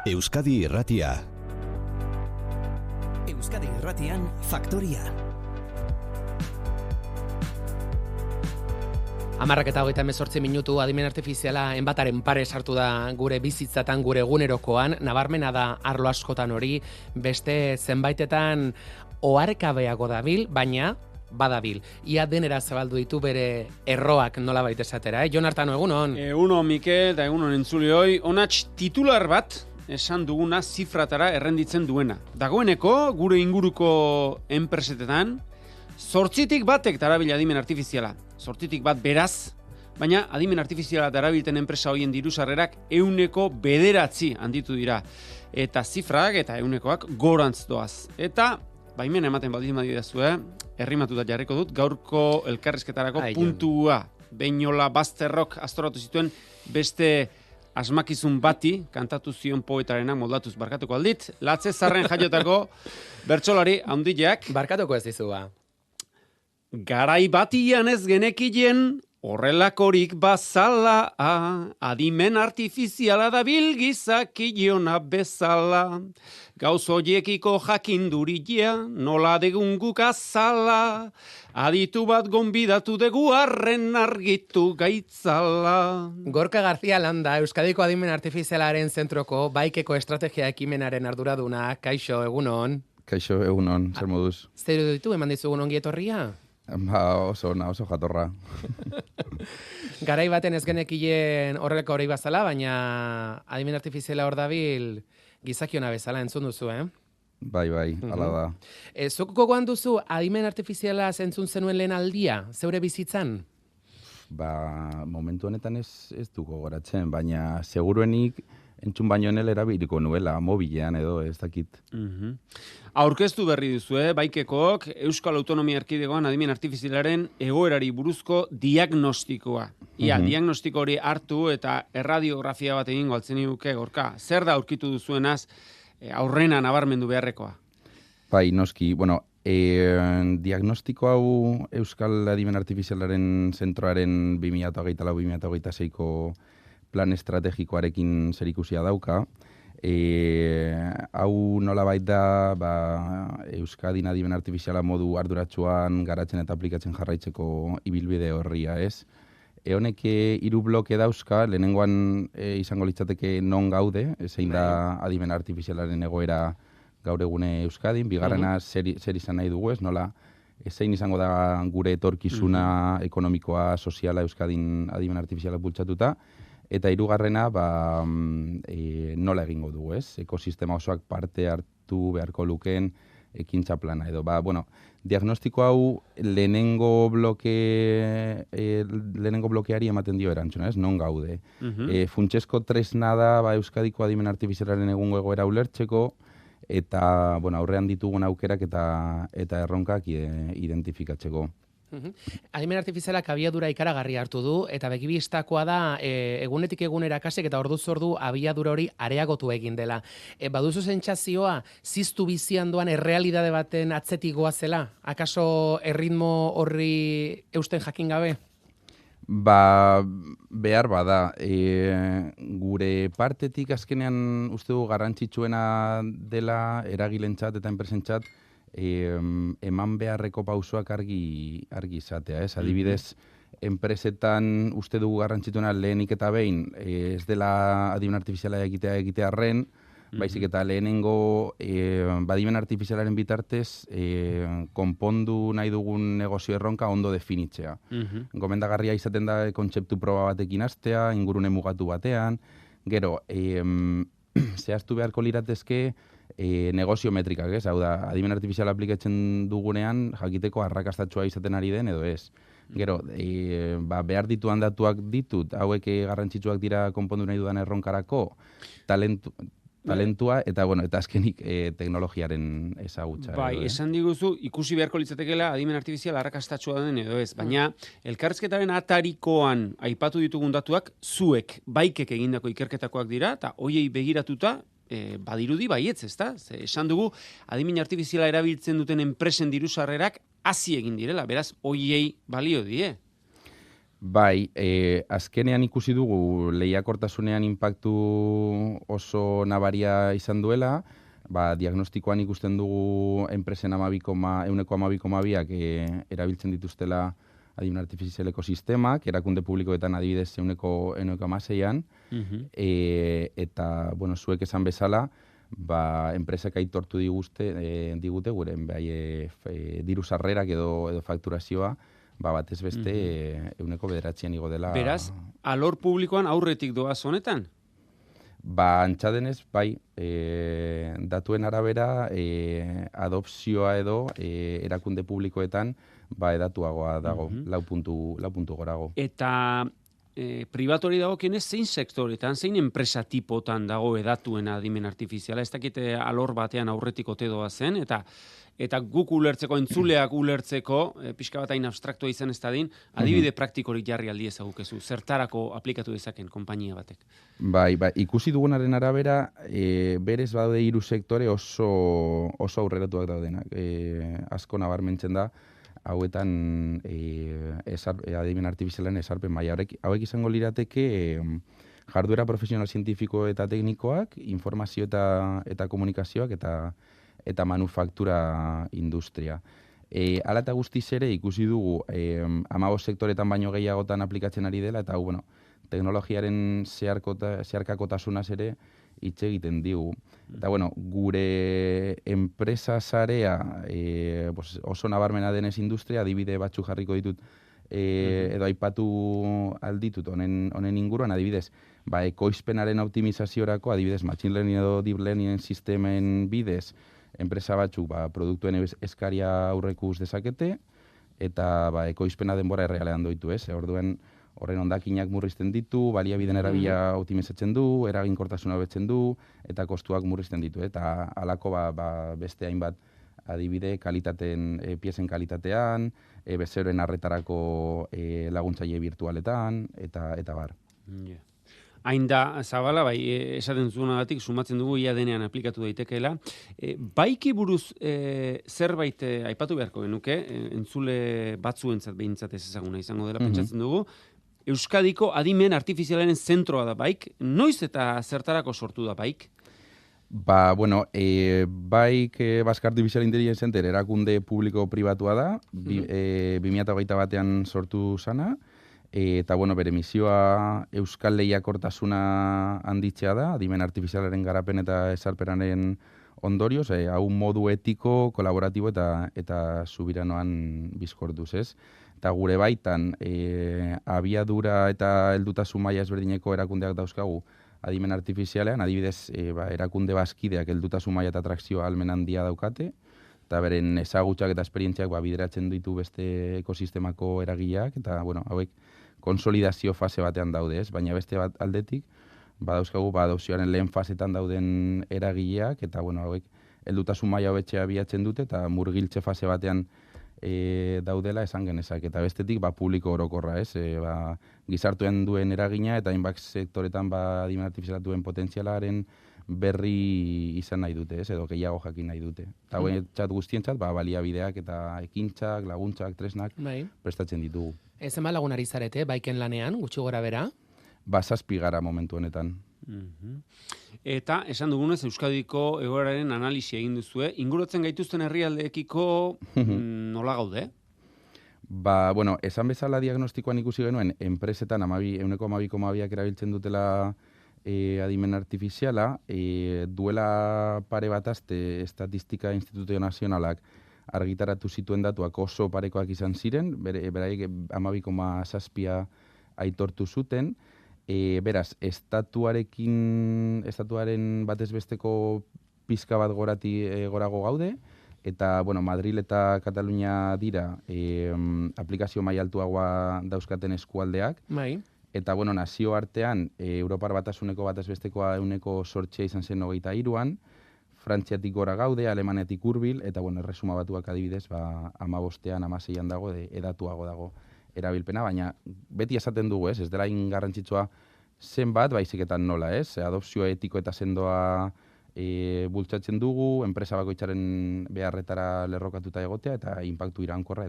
Euskadi Irratia. Euskadi Irratian Faktoria. 10:28 adimen artifiziala enbataren pare sartu da gure bizitzatan, gure egunerokoan. Nabarmena da arlo askotan hori, beste zenbaitetan oharkabeago dabil, baina badabil. Ia denera zabaldu ditu bere erroak nolabait esatera. Jon Artano, egunon. Egunon, Mikel, eta egunon entzulioi. Onats titular bat esan duguna zifratara errenditzen duena. Dagoeneko, gure inguruko enpresetetan, 8tik batek darabila adimen artifiziala. 8tik bat beraz, baina adimen artifiziala darabilten enpresa hoien dirusarrerak 9% handitu dira. Eta zifrak eta 100koak gorantz doaz. Eta, baimena ematen baldin badidazue, errimatuta jarriko dut, gaurko elkarrizketarako puntua. Beinola Bazterrok astoratu zituen beste asmakizun bati, kantatu zion poetarena moldatuz barkatuko aldit, Latze Zarren jaiotako bertsolari handiak. Barkatuko ez dizua. Garai batian ez genekien, horrelakorik bazala, adimen artifiziala da bilgizakiliona bezala. Gauz hoiekiko jakindurigia, nola degun guk azala, aditu bat gonbidatu dugu arren argitu gaitzala. Gorka Garzia Landa, Euskadiko adimen artifizialaren zentroko baikeko estrategia ekimenaren arduraduna. Kaixo, egunon. Kaixo, egunon, zer moduz? Zer ditu, eman dizugun ongi etorria? Oso jatorra. Garai baten ez genekien horrelako hori bazala, baina adimen artifiziala hor dabil gizakiona bezala entzun duzu, Bai, hala da. Zuk gogoan duzu adimen artifiziala entzun zenuen lehen aldia, zeure bizitzan? Momentu honetan ez du gogoratzen, baina seguruenik entzun baino enel erabiliko nuela, mobilean edo, ez dakit. Aurkeztu berri duzu, baikekok, Euskal Autonomia Erkidegoan adimen artifizialaren egoerari buruzko diagnostikoa. Ia, diagnostiko hori hartu eta erradiografia bat egingo altzen duke Gorka. Zer da aurkitu duzuenaz aurrena nabarmendu beharrekoa? Bai, noski, diagnostiko hau Euskal Adimen Artifizialaren zentroaren 2024-2026ko plan estrategikoarekin zerikusia dauka. Hau nolabait da Euskadin adimen artifiziala modu arduratsuan garatzen eta aplikatzen jarraitzeko ibilbide horria, ez? Honek 3 bloke dauzka, lehenengoan izango litzateke non gaude, zein da adimen artifizialaren egoera gaur egune Euskadin, bigarrena zer izan nahi dugu, ez? Nola, zein izango da gure etorkizuna ekonomikoa, soziala Euskadin adimen artifiziala bultzatuta, eta 3. Nola egingo dugu, ez? Ekosistema osoak parte hartu beharko lukeen ekintza plana edo. Diagnostiko hau lehenengo blokeari ematen dio erantzuna, ez? Non gaude. Funtsezko tresna da Euskadiko adimen artifizialaren egungo egoera ulertzeko, eta aurrean ditugun aukerak eta erronkak identifikatzeko. Adimen artifizialak abiadura ikaragarri hartu du, eta begibistakoa da egunetik egunera kasik eta orduz ordu abiadura hori areagotu egin dela. Baduzu sentsazioa, ziztu bizian doan errealidade baten atzetik goazela? Akaso erritmo horri eusten jakin gabe? Behar bada. Gure partetik azkenean uste du garrantzitsuena dela eragilentzat eta enpresentzat eman beharreko pausoak argi izatea, ez? Adibidez, enpresetan uste dugu garrantzituena lehenik eta behin, ez dela adimen artifiziala egitearren, baizik eta lehenengo adimen artifizialaren bitartez konpondu nahi dugun negozio erronka ondo definitzea. Gomendagarria izaten da kontzeptu proba batekin hastea, ingurune mugatu batean, gero, zehaztu beharko liratezke negozio metrikak, ez? Hau da, adimen artifiziala aplikatzen dugunean jakiteko arrakastatsua izaten ari den edo ez. Gero, behar dituan datuak ditut, hauek garrantzitsuak dira konpondu nahi dudan erronkarako, talentua eta azkenik teknologiaren ezagutza. Bai, esan diguzu, ikusi beharko litzatekeela adimen artifiziala arrakastatsua den edo ez, baina elkarrizketaren atarikoan aipatu ditugun datuak zuek baikek egindako ikerketakoak dira, eta hoiei begiratuta badirudi baietz, ezta? Esan dugu, adimen artifiziala erabiltzen duten enpresen dirusarrerak hazi egin direla, beraz, hoiei balio die. Bai, azkenean ikusi dugu lehiakortasunean inpaktu oso nabaria izan duela, diagnostikoan ikusten dugu enpresen 12,2ak erabiltzen dituztela adimen artifizialeko sistemak, erakunde publikoetan adibidez 16an, eta, bueno, zuek esan bezala, enpresak aitortu digute gure diru sarrerak edo fakturazioa, batez beste 9% igo dela. Beraz, alor publikoan aurretik doaz honetan? Antza denez, datuen arabera, adopzioa edo erakunde publikoetan, edatuagoa dago, lau puntu gorago. Eta pribatori dagokienez, zein sektoretan, zein enpresa tipotan dago edatuen adimen artifiziala? Ez dakite alor batean aurretik ote doa zen, eta guk ulertzeko, entzuleak ulertzeko, pixka bat hain abstraktua izan ez dadin, adibide praktikorik jarri aldi ezagukezu, zertarako aplikatu dezaken konpainia batek? Ikusi dugunaren arabera, berez badaude 3 sektore oso aurreratuak daudenak. Asko nabarmentzen da, hauetan adimen artifizialen esarpen maila. Hauek izango lirateke jarduera profesional zientifiko eta teknikoak, informazio eta komunikazioak eta manufaktura industria. Hala eta guztiz ere ikusi dugu 15 sektoretan baino gehiagotan aplikatzen ari dela, eta teknologiaren zeharkakotasunaz ere hitz egiten digu. Eta gure enpresa sarea oso nabarmena denez industria, adibide batzuk jarriko ditut edo aipatu alditut honen inguruan, adibidez, ekoizpenaren optimizaziorako, adibidez, machine learning edo deep learning sistemen bidez, enpresa batzuk produktuen eskaria aurrekus dezakete, eta ekoizpena denbora errealean doitu, orduan horren hondakinak murrizten ditu, baliabideen erabila optimizatzen du, eraginkortasuna hobetzen du, eta kostuak murrizten ditu. Eta halako beste hainbat adibide piezen kalitatean, bezeroen arretarako laguntzaile virtualetan, eta bar. Hain da, zabala, esaten zuenagatik, sumatzen dugu ia denean aplikatu daitekeela. Baiki buruz zerbait aipatu beharko genuke, entzule batzuentzat behintzat ez ezaguna izango dela, pentsatzen dugu, Euskadiko adimen artifizialaren zentroa da baik. Noiz eta zertarako sortu da baik? Baik Basque Artificial Intelligence Center erakunde publiko-pribatua da, 2021an sortu zana, eta bere misioa euskal lehiakortasuna handitzea da, adimen artifizialaren garapen eta esarpenaren ondorioz, hau modu etiko, kolaboratibo eta subiranoan bizkortuz, ez? Eta gure baitan, abiadura eta heldutasun maila ezberdineko erakundeak dauzkagu adimen artifizialean, adibidez, erakunde bazkideak heldutasun maila eta atrakzioa ahalmen handia daukate, eta beren ezagutzak eta esperientziak bideratzen ditu beste ekosistemako eragileak, eta hauek konsolidazio fase batean daude, ez? Baina beste bat aldetik, badauzkagu adopzioaren lehen fasetan dauden eragileak, eta hauek heldutasun maila hobetzea bilatzen dute, eta murgiltze fase batean daudela esan genezak, eta bestetik publiko orokorra, ez? Gizartuen duen eragina eta hainbat sektoretan adimen artifiziala duen potentzialaren berri izan nahi dute, ez? Edo gehiago jakin nahi dute. Eta txat guztientzat, baliabideak eta ekintzak, laguntzak, tresnak prestatzen ditugu. Ez ema lagun ari zarete, baiken lanean, gutxi gora bera? 7 gara momentu honetan. Eta, esan dugunez, Euskadiko egoeraren analisia egin duzue, inguratzen gaituzten herrialdeekiko nola gaude? Esan bezala diagnostikoan ikusi genuen, enpresetan 12,2ak erabiltzen dutela adimen artifiziala, duela pare bat aste Estatistika Instituto Nazionalak argitaratu zituen datuak oso parekoak izan ziren, beraiek 12,7 aitortu zuten. Beraz, estatuaren batez besteko pizka bat gorago gaude, eta, Madril eta Katalunia dira aplikazio maila altuagoa dauzkaten eskualdeak, eta, nazio artean, Europar Batasuneko batez bestekoa 8% izan zen 23an, Frantziatik gora gaude, Alemaniatik hurbil, eta, Erresuma Batuak adibidez, 15an, 16an dago, edatuago dago erabilpena, baina beti esaten dugu, ez dela garrantzitsua zenbat, baiziketan nola, ez? Adopzio etiko eta sendoa bultzatzen dugu, enpresa bakoitzaren beharretara lerrokatuta egotea, eta inpaktu iraunkorra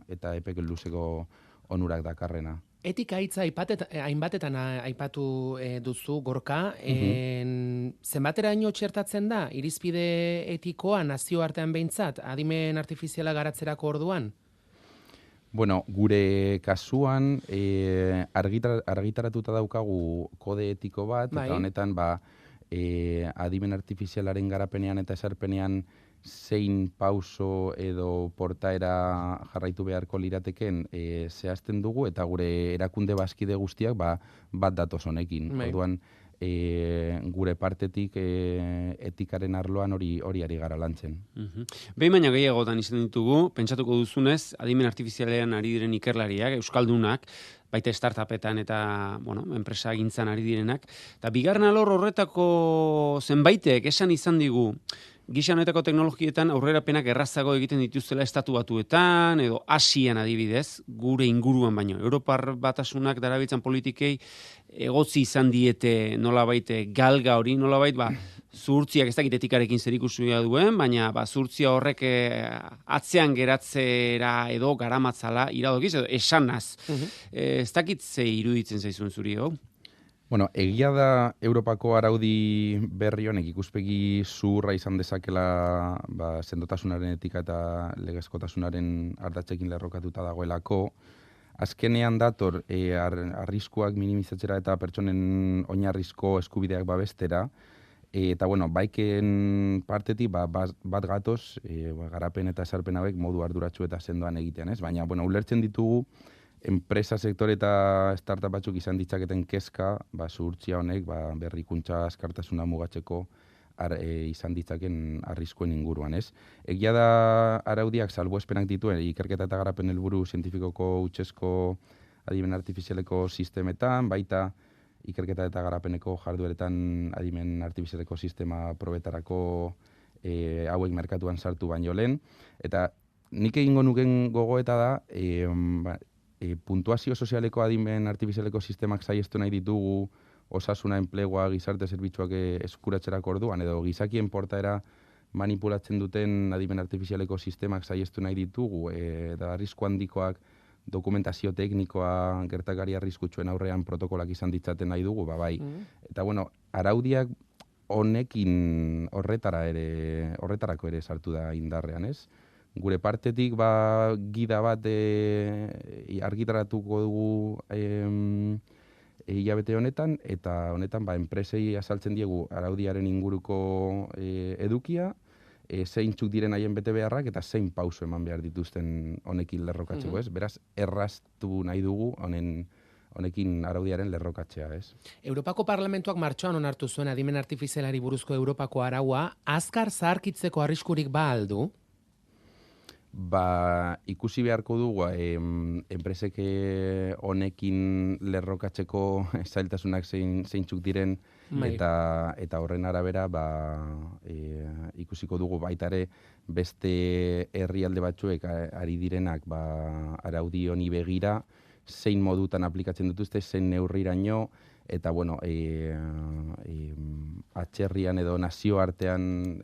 eta epek luzeko onurak dakarrena. Etika hitza hainbatetan aipatu duzu, Gorka, zenbateraino txertatzen da, irizpide etikoa nazioartean behintzat, adimen artifiziala garatzerako orduan? Bueno, gure kasuan argitaratuta daukagu kode etiko bat, Bai. eta honetan adimen artifizialaren garapenean eta esarpenean zein pauso edo portaera jarraitu beharko lirateken zehazten dugu, eta gure erakunde bazkide guztiak bat datoz honekin. Bai. Orduan, gure partetik etikaren arloan hori ari gara lantzen. Behin baina gehiagotan izan ditugu, pentsatuko duzunez, adimen artifizialean ari diren ikerlariak, euskaldunak, baita startupetan eta, enpresa gintzan ari direnak. Eta bigarren alor horretako zenbaitek esan izan digu, gisa honetako teknologietan aurrerapenak errazago egiten dituztela estatu batuetan, edo Asian adibidez, gure inguruan baino. Europar batasunak darabiltzan politikei egotzi izan diete nolabait galga hori, nolabait zuhurtziak ez dakit etikarekin zerikusia duen, baina zuhurtzia horrek atzean geratzera edo garamatzala iradokiz, edo esanaz. Ez dakit ze iruditzen zaizun zuri, Bueno, egia da Europako araudi berri honek ikuspegi zuhurra izan dezakela sendotasunaren etika eta legezkotasunaren ardatzekin lerrokatuta dagoelako. Azkenean dator arriskuak minimizatzera eta pertsonen oinarrizko eskubideak babestera. Eta baiken partetik bat gatoz, garapen eta esarpen hauek modu arduratsu eta sendoan egitean, ez? Baina, ulertzen ditugu enpresa sektore eta startup batzuk izan ditzaketen kezka, zuhurtzia honek, berrikuntza askartasuna mugatzeko izan ditzaken arriskuen inguruan, ez? Egia da araudiak salbuespenak dituen ikerketa eta garapen helburu zientifikoko hutsezko adimen artifizialeko sistemetan, baita ikerketa eta garapeneko jardueretan adimen artifizialeko sistema probetarako hauek merkatuan sartu baino lehen. Eta nik egingo nuken gogoeta da, puntuazio sozialeko adimen artifizialeko sistemak saiestu nahi ditugu osasuna, enplegua, gizarte zerbitzuak eskuratzerako orduan, edo gizakien portaera manipulatzen duten adimen artifizialeko sistemak saiestu nahi ditugu, eta arrisku handikoak dokumentazio teknikoa gertakari arriskutsuen aurrean protokolak izan ditzaten nahi dugu, bai. Eta araudiak honekin horretarako ere sartu da indarrean, ez? Gure partetik gida bat argitaratuko dugu hilabete honetan, eta honetan enpresei azaltzen diegu araudiaren inguruko edukia, zeintzuk diren haien bete beharrak eta zein pauso eman behar dituzten honekin lerrokatzeko, ez? Beraz, erraztu nahi dugu honekin araudiaren lerrokatzea, ez? Europako Parlamentuak martxoan onartu zuen adimen artifizialari buruzko Europako araua, azkar zaharkitzeko arriskurik aldu? Ikusi beharko dugu enpresek honekin lerrokatzeko zailtasunak zeintzuk diren, eta horren arabera ikusiko dugu baita ere beste herrialde batzuek ari direnak araudi honi begira, zein modutan aplikatzen dituzte, zein neurriraino, eta atzerrian edo nazioartean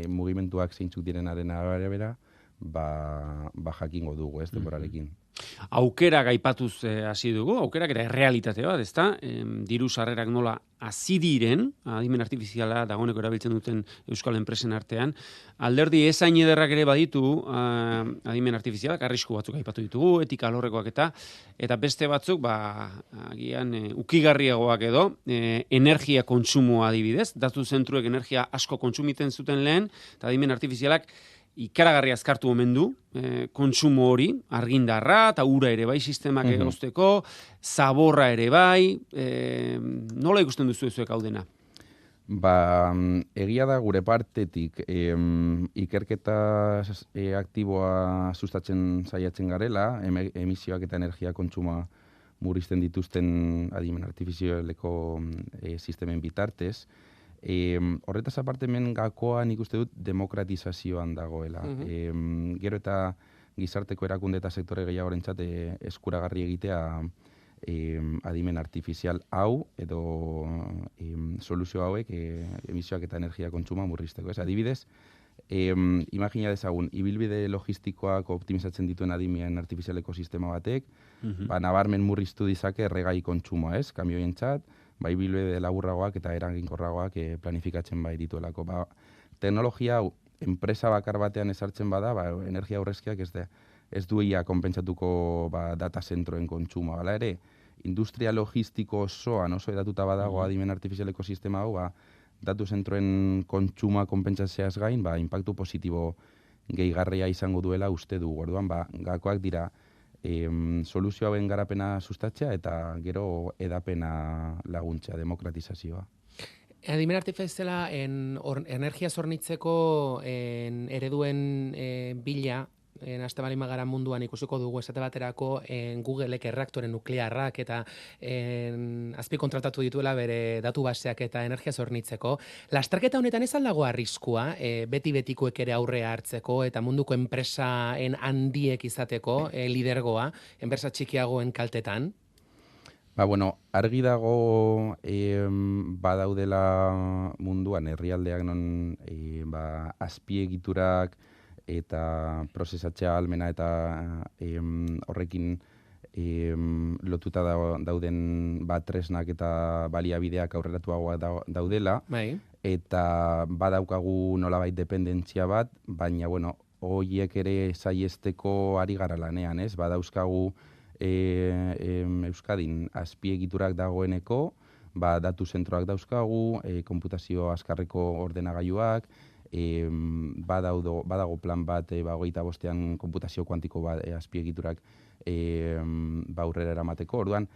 mugimenduak zeintzuk direnaren arabera, jakingo dugu, ez, denborarekin. Aukerak aipatuz hasi dugu, aukerak era errealitate bat, ezta? Diru sarrerak nola hasi diren, adimen artifiziala dagoeneko erabiltzen duten euskal enpresen artean, alderdi ez hain ederrak ere baditu adimen artifizialak, arrisku batzuk aipatu ditugu, etika alorrekoak eta beste batzuk, agian ukigarriagoak edo, energia kontsumoa adibidez, datu zentruek energia asko kontsumiten zuten lehen, eta adimen artifizialak ikaragarri azkartu omen du, kontsumo hori, argindarra eta ura ere bai sistemak egozteko, zaborra ere bai, nola ikusten duzu ezuek hau dena? Egia da gure partetik ikerketa aktiboa sustatzen saiatzen garela, emisioak eta energia kontsumoa murrizten dituzten adimen artifizialeko sistemen bitartez. Horretaz aparte hemen gakoan ikuste dut demokratizazioan dagoela. Gero eta gizarteko erakunde eta sektore gehiagorentzat eskuragarri egitea adimen artifizial hau edo soluzio hauek emisioak eta energia kontsuma murrizteko. Adibidez, Imagina dezagun, ibilbide logistikoak optimizatzen dituen adimen artifizialeko sistema batek, nabarmen murriztu dizake erregai kontsumoa, ez? Kamioientzat, ibilbide laburragoak eta eraginkorragoak planifikatzen bai dituelako. Teknologia hau, enpresa bakar batean ezartzen bada, energia aurrezkiak ez duia konpentsatuko data zentroen kontsumoa. Hala ere, industria logistiko osoan oso edatuta badago adimen artifizialeko sistema hau, datu zentroen kontsuma konpentsatzeaz gain, inpaktu positibo gehigarria izango duela uste du. Orduan, gakoak dira soluzio hauen garapena sustatzea eta gero edapena laguntzea, demokratizazioa. Adimen artifiziala energia zornitzeko ereduen bila, aste bali magara munduan ikusiko dugu esate baterako Googleek erreaktore nuklearrak eta azpikontratatu dituela bere datu baseak eta energia zornitzeko. Lasterketa honetan ez aldago arriskua, beti-betikoek ere aurrea hartzeko eta munduko enpresaen handiek izateko lidergoa, enpresa txikiagoen kaltetan? Argi dago badaudela munduan herrialdeak non azpiegiturak eta prozesatzea ahalmena eta horrekin lotuta dauden tresnak eta baliabideak aurreratuagoa daudela, eta badaukagu nolabait dependentzia bat, baina horiek ere saiesteko ari gara lanean, ez? Badauzkagu Euskadin azpiegiturak dagoeneko, datu zentroak dauzkagu, konputazio azkarreko ordenagailuak, badago plan bat, 25ean konputazio kuantiko azpiegiturak aurrera eramateko. Orduan,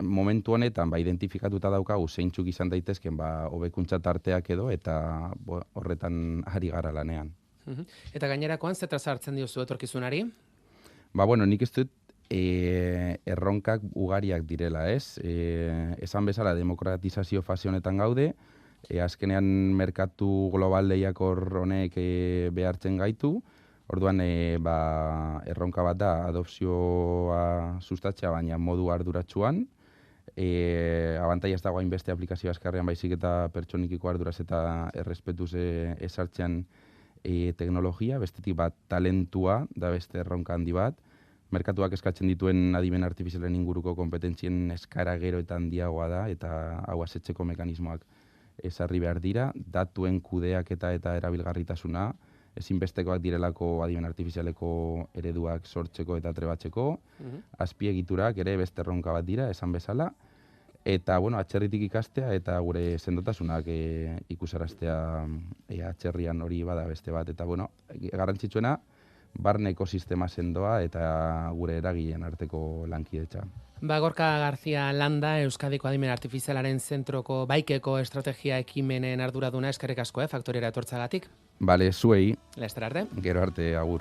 momentu honetan identifikatuta daukagu zeintzuk izan daitezken hobekuntza tarteak edo eta horretan ari gara lanean. Eta gainerakoan zetra sartzen diozu etorkizunari? Nik ez dut erronkak ugariak direla, ez? Esan bezala demokratizazio fase honetan gaude, azkenean merkatu global lehiakor honek behartzen gaitu, orduan erronka bat da adopzioa sustatzea, baina modu arduratsuan, abantaia ez dago hainbeste aplikazio azkarrean baizik eta pertsonikiko arduraz eta errespetuz ezartzean teknologia, bestetik talentua da beste erronka handi bat, merkatuak eskatzen dituen adimen artifizialen inguruko kompetentzien eskara gero eta handiagoa da, eta hau asetzeko mekanismoak ezarri behar dira, datuen kudeaketa eta erabilgarritasuna, ezinbestekoak direlako adimen artifizialeko ereduak sortzeko eta trebatzeko, azpiegiturak ere beste erronka bat dira, esan bezala, eta atzerritik ikastea eta gure sendotasunak ikusaraztea atzerrian hori bada beste bat, eta garrantzitsuena, barne ekosistema sendoa eta gure eragileen arteko lankidetza. Gorka García Landa, Euskadiko Adimen Artifizialaren Zentroko Baikeko Estrategia Ekimenen arduraduna, eskerrik asko, faktoriera etortzagatik. Zuei. Laster arte. Gero arte, agur.